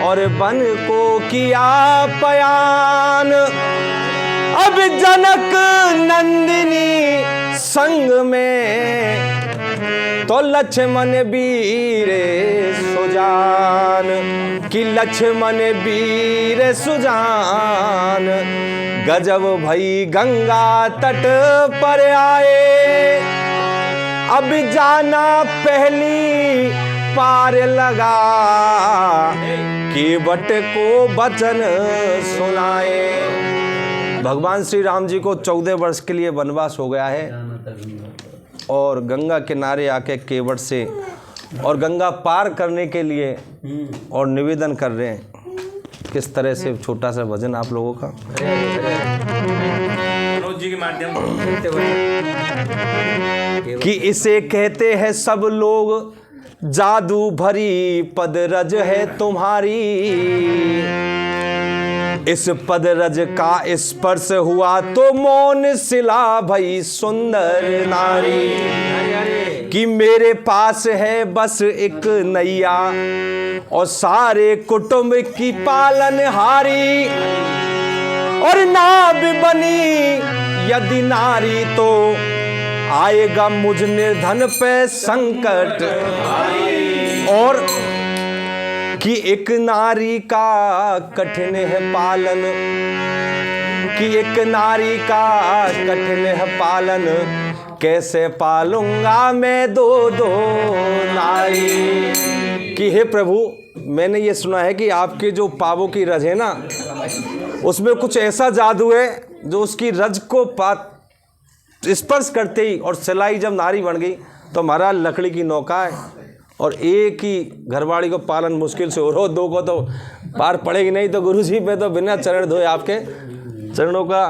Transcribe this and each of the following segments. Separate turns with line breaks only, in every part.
और बन को किया पयान। अब जनक नंदिनी संग में तो लक्ष्मण वीर सुजान, कि लक्ष्मण वीर सुजान। गजब भई गंगा तट पर आए, अब जाना पहली पार लगा, केवट को वचन सुनाए। भगवान श्री राम जी को 14 वर्ष के लिए वनवास हो गया है और गंगा किनारे आके केवट से और गंगा पार करने के लिए और निवेदन कर रहे हैं। किस तरह से छोटा सा भजन आप लोगों का
जी के माध्यम
कि इसे कहते हैं सब लोग जादू भरी पदरज है तुम्हारी। इस पदरज का स्पर्श हुआ तो मौन सिला भई सुंदर नारी, कि मेरे पास है बस एक नैया और सारे कुटुंब की पालनहारी। और नाव बनी यदि नारी तो आएगा मुझ निर्धन पे संकट। और कि एक नारी का कठिन है पालन, कि एक नारी का कठिन है पालन, कैसे पालूंगा मैं दो दो नारी। कि हे प्रभु, मैंने ये सुना है कि आपके जो पावों की रज है ना, उसमें कुछ ऐसा जादू है जो उसकी रज को स्पर्श करते ही और सिलाई जब नारी बन गई तो हमारा लकड़ी की नौका है और एक ही घरवाली को पालन मुश्किल से हो रहा, दो को तो पार पड़ेगी नहीं। तो गुरुजी मैं तो बिना चरण धोए आपके चरणों का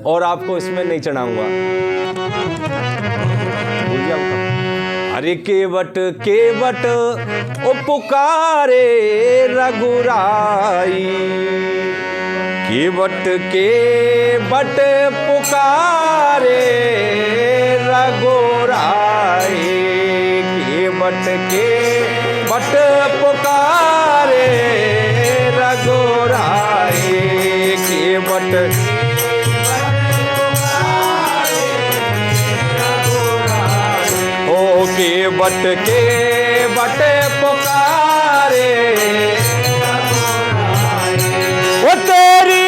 और आपको इसमें नहीं चढ़ाऊंगा। अरे केवट केवट ओ पुकारे रघुराई, केवट केवट पुकारे रघुराई, केवट केवट पुकारे रघुराई, केवट केवट केवट पुकारे वो तेरी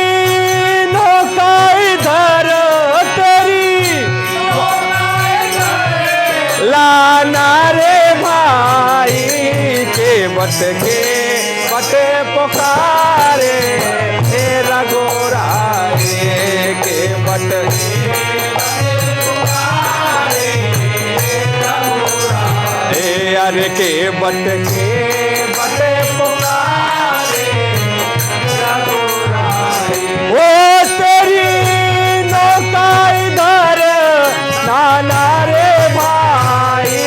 नौका इधर, तेरी लाना रे भाई, केवट केवट पुकारे रघुराई, केवट अरे केवट केवट पुकारे वो तेरी नौका इधर नाना रे भाई,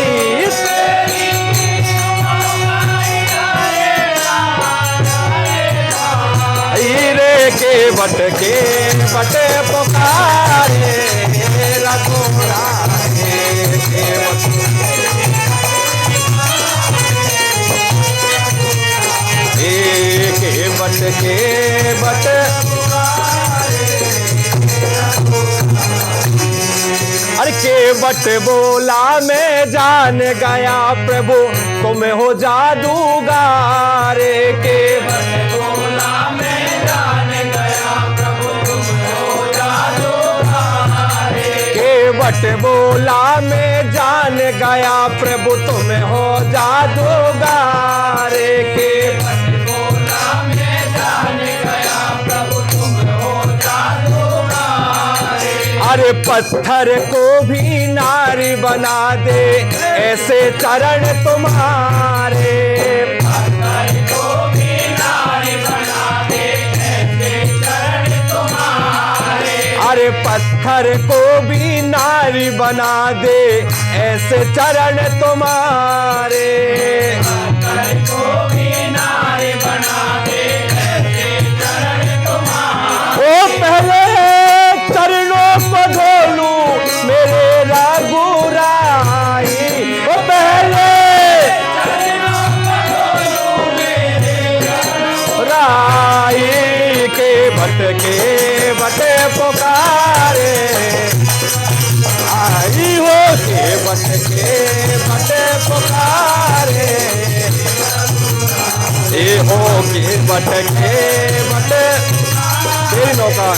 रे केवट केवट पुकारे रघुराई, केवट केवट अरे केवट बोला मैं जान गया प्रभु तुम हो जादूगार, केवट बोला मैं जान गया प्रभु तुम हो जादूगार, केवट बोला मैं जान गया प्रभु तुम हो जादूगार, केवट अरे पत्थर को भी नारी बना दे ऐसे चरण तुम्हारे, पत्थर को भी नारी बना दे ऐसे चरण तुम्हारे, अरे पत्थर को भी नारी बना दे ऐसे चरण तुम्हारे, पत्थर को भी नारी बना दे ऐसे चरण तुम्हारे। ओ पहले चरणों को धोलू मेरे रघुराई, वो पहले चरणों को धोलू मेरे पुकारे, ये हो केवट तेरी नौका,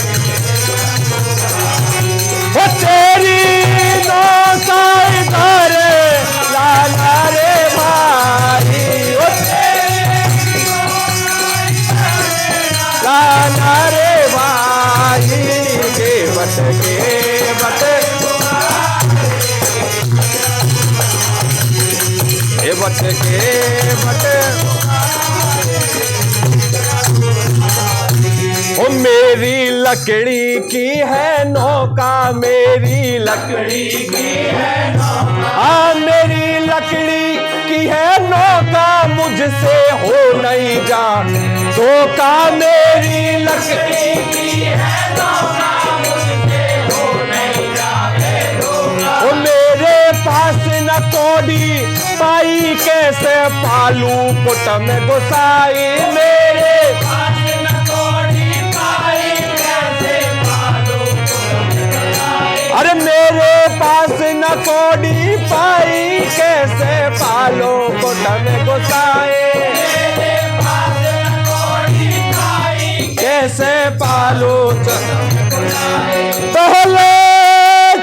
वो तेरी नौका इधर लाना रे भाई, वो लाना रे भाई, केवट केवट ओ मेरी लकड़ी की है नौका, मेरी लकड़ी की है नौका, हाँ मेरी लकड़ी की है नौका, मुझसे हो नहीं जा धोखा, मेरी लकड़ी की है नौका, मुझसे हो नहीं जावे धोखा, ओ मेरे पास न कौड़ी पाई, कैसे पालू पुट में गुसाई, मेरे पास न कौड़ी पाई, कैसे पालू पुट में गुसाई, अरे मेरे पास न कौड़ी पाई, कैसे पालो पुट में गुसाई, मेरे पास न कौड़ी पाई, कैसे पालो पहले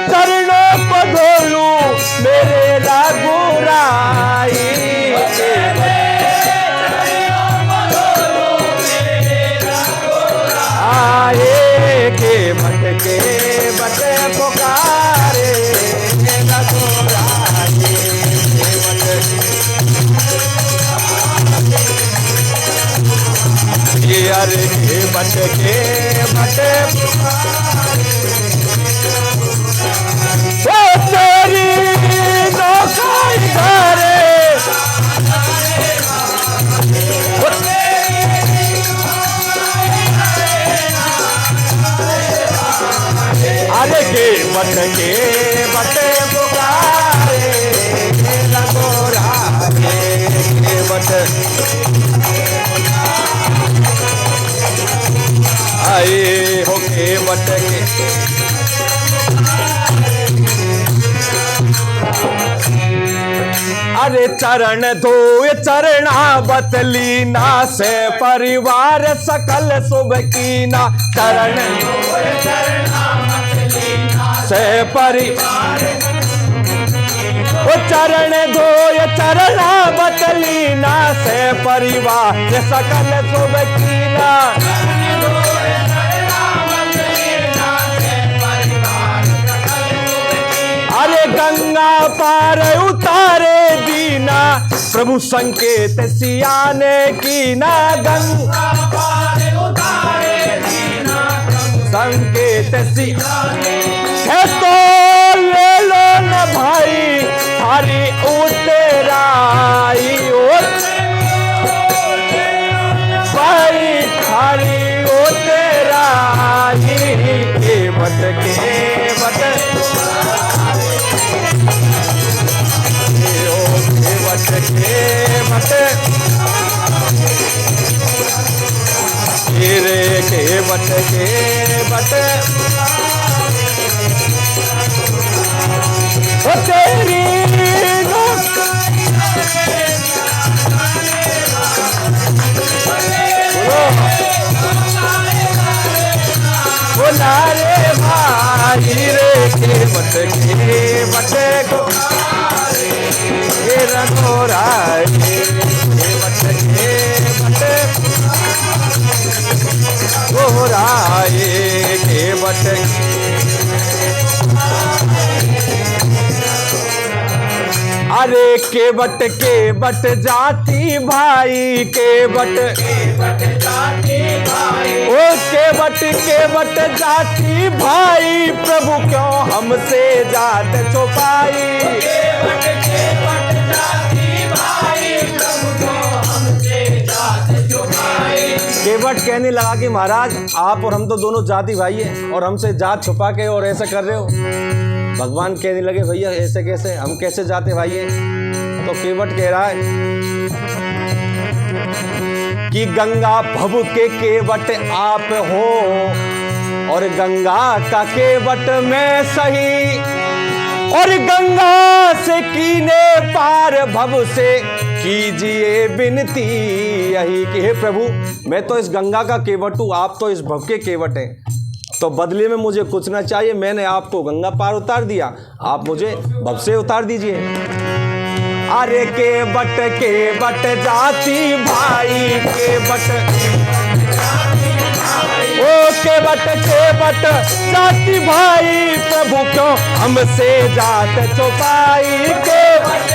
चरणों को धोलू मेरे रघुराई, आए के बट पुकारे रघुराई, ये अरे के बट ओ तेरी नौका इधर, अरे के बट पुकारे रघुराई, के बट आए हो के बट अरे चरण धोए चरणा बतलीना, से परिवार सकल शुभ कीना, चरण से परिवार, ओ चरण धोए चरणा बतलीना, से परिवार सकल शुभ कीना, अरे गंगा पार उतारे दीना, प्रभु संकेत सियाने कीना, गंगा पार उतारे दीना, संकेत सियाने, है तो ले लो न भाई थारी उतराई, भाई थारी उतराई, केवट केवट ओ तेरी बोला रे भाई रे, केवट रघुराई, घोराए केवट, अरे केवट जाति भाई, केवट जाति भाई, ओ केवट जाति भाई, प्रभु क्यों हमसे जात छुपाई, केवट जाति भाई, प्रभु क्यों हमसे जात छुपाई, केवट कहने लगा कि महाराज आप और हम तो दोनों जाति भाई हैं, और हमसे जात छुपा के और ऐसा कर रहे हो। भगवान कहने लगे भैया ऐसे कैसे, हम कैसे जाते भाई हैं। तो केवट कह रहा है कि गंगा भव के केवट आप हो, और गंगा का केवट मैं सही, और गंगा से कीने पार भव से कीजिए विनती यही कि हे प्रभु, मैं तो इस गंगा का केवट हूं, आप तो इस भव के केवट हैं, तो बदले में मुझे कुछ ना चाहिए। मैंने आपको गंगा पार उतार दिया, आप मुझे भव से उतार दीजिए। अरे केवट जाति भाई, केवट ओ केवट जाति भाई, प्रभु क्यों हमसे जात छुपाई। केवट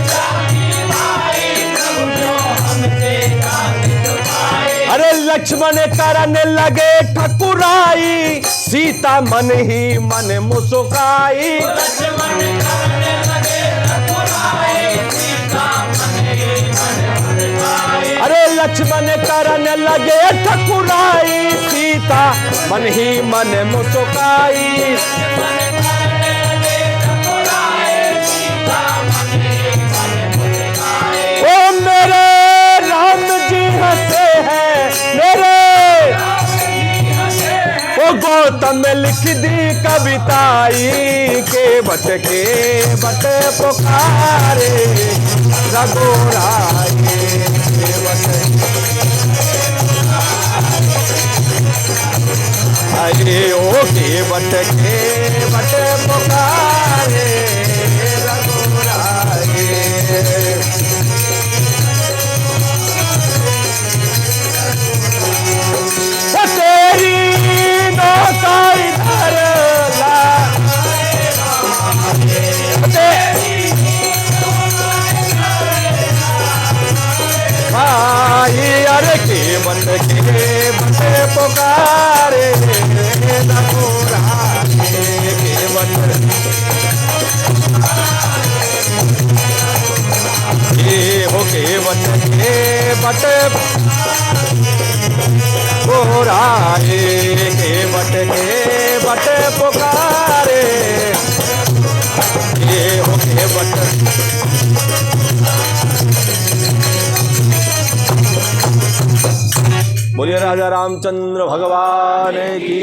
जाति भाई, प्रभु क्यों हमसे जात छुपाई। अरे लक्ष्मण करने लगे ठकुराई, सीता मन ही मन मुस्काई। अरे लक्ष्मण करने लगे ठकुराई, सीता मन ही मन मुस्काई। ओ मेरे राम जी हंसे हैं, मेरे ओ गौतम में लिख दी कविताई। केवट पुकारे रघुराई। अरे ओ केवट पुकारे रघुराई। तेरी नौकाई धर ला, भाई अरे केवट पुकारे रघुराई। केवट हो केवट पुकारे, केवट पुकारे। हो केवट बोलिए राजा रामचंद्र भगवान की।